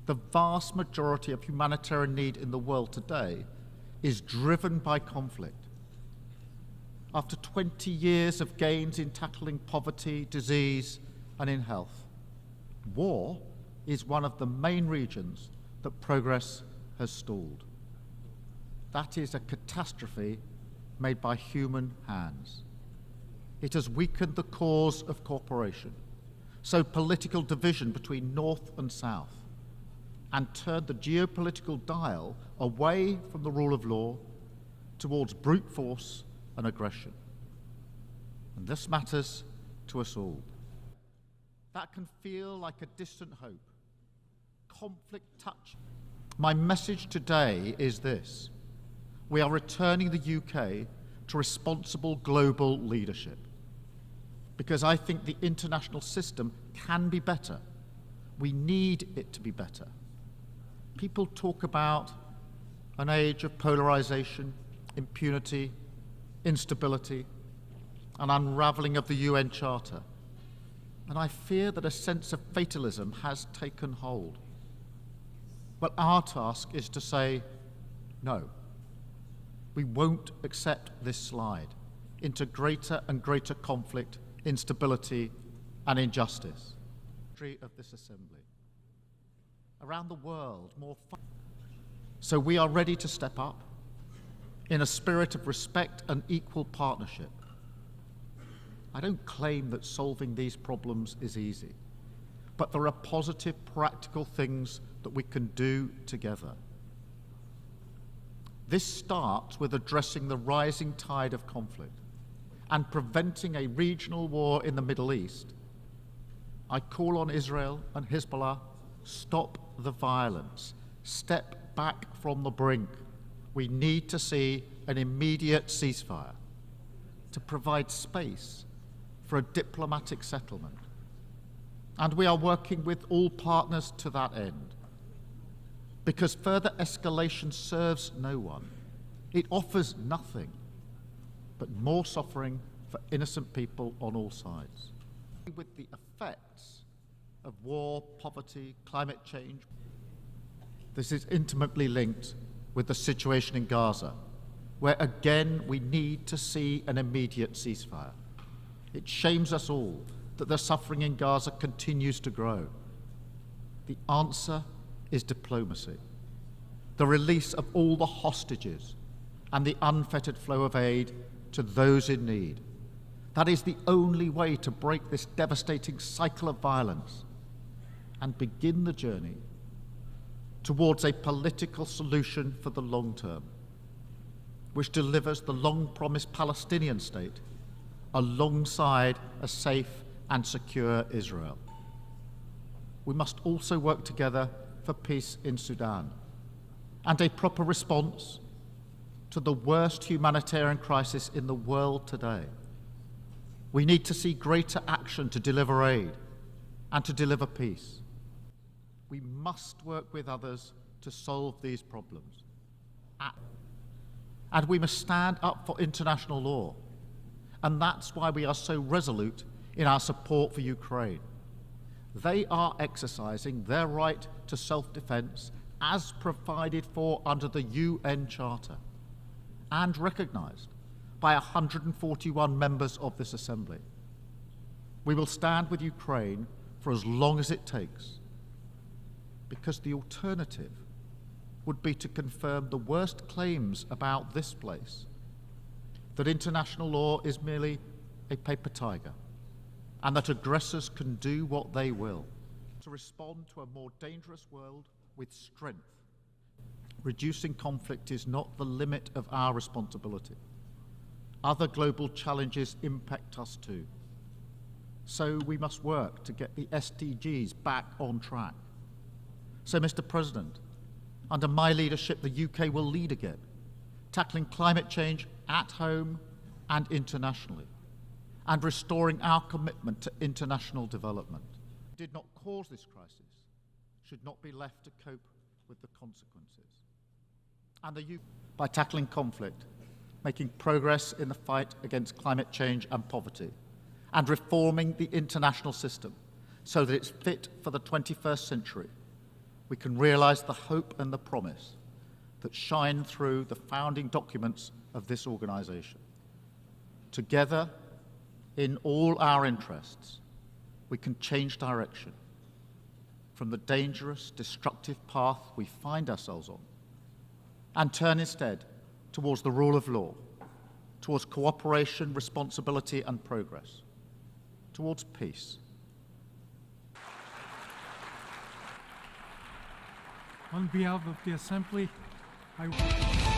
The vast majority of humanitarian need in the world today is driven by conflict. After 20 years of gains in tackling poverty, disease, and in health, war is one of the main regions that progress has stalled. That is a catastrophe made by human hands. It has weakened the cause of cooperation, sowed political division between North and South, and turned the geopolitical dial away from the rule of law towards brute force and aggression. And this matters to us all. That can feel like a distant hope. Conflict touch. My message today is this: we are returning the UK to responsible global leadership, because I think the international system can be better. We need it to be better. People talk about an age of polarization, impunity, instability, an unraveling of the UN Charter. And I fear that a sense of fatalism has taken hold. But our task is to say, no, we won't accept this slide into greater and greater conflict, instability, and injustice. Of this assembly. Around the world, so we are ready to step up in a spirit of respect and equal partnership. I don't claim that solving these problems is easy, but there are positive, practical things that we can do together. This starts with addressing the rising tide of conflict and preventing a regional war in the Middle East. I call on Israel and Hezbollah, stop the violence, step back from the brink. We need to see an immediate ceasefire to provide space for a diplomatic settlement. And we are working with all partners to that end, because further escalation serves no one. It offers nothing but more suffering for innocent people on all sides. With the effects of war, poverty, climate change, this is intimately linked with the situation in Gaza, where again we need to see an immediate ceasefire. It shames us all that the suffering in Gaza continues to grow. The answer is diplomacy, the release of all the hostages, and the unfettered flow of aid to those in need. That is the only way to break this devastating cycle of violence and begin the journey towards a political solution for the long term, which delivers the long-promised Palestinian state alongside a safe and secure Israel. We must also work together for peace in Sudan and a proper response to the worst humanitarian crisis in the world today. We need to see greater action to deliver aid and to deliver peace. We must work with others to solve these problems. And we must stand up for international law. And that's why we are so resolute in our support for Ukraine. They are exercising their right to self-defense as provided for under the UN Charter and recognized by 141 members of this Assembly. We will stand with Ukraine for as long as it takes, because the alternative would be to confirm the worst claims about this place, that international law is merely a paper tiger, and that aggressors can do what they will. To respond to a more dangerous world with strength. Reducing conflict is not the limit of our responsibility. Other global challenges impact us too. So we must work to get the SDGs back on track. So, Mr. President, under my leadership, the UK will lead again, tackling climate change at home and internationally, and restoring our commitment to international development. Did not cause this crisis, should not be left to cope with the consequences. And the UK, by tackling conflict, making progress in the fight against climate change and poverty, and reforming the international system so that it's fit for the 21st century, we can realise the hope and the promise that shine through the founding documents of this organisation. Together, in all our interests, we can change direction from the dangerous, destructive path we find ourselves on and turn instead towards the rule of law, towards cooperation, responsibility and progress, towards peace. On behalf of the Assembly, I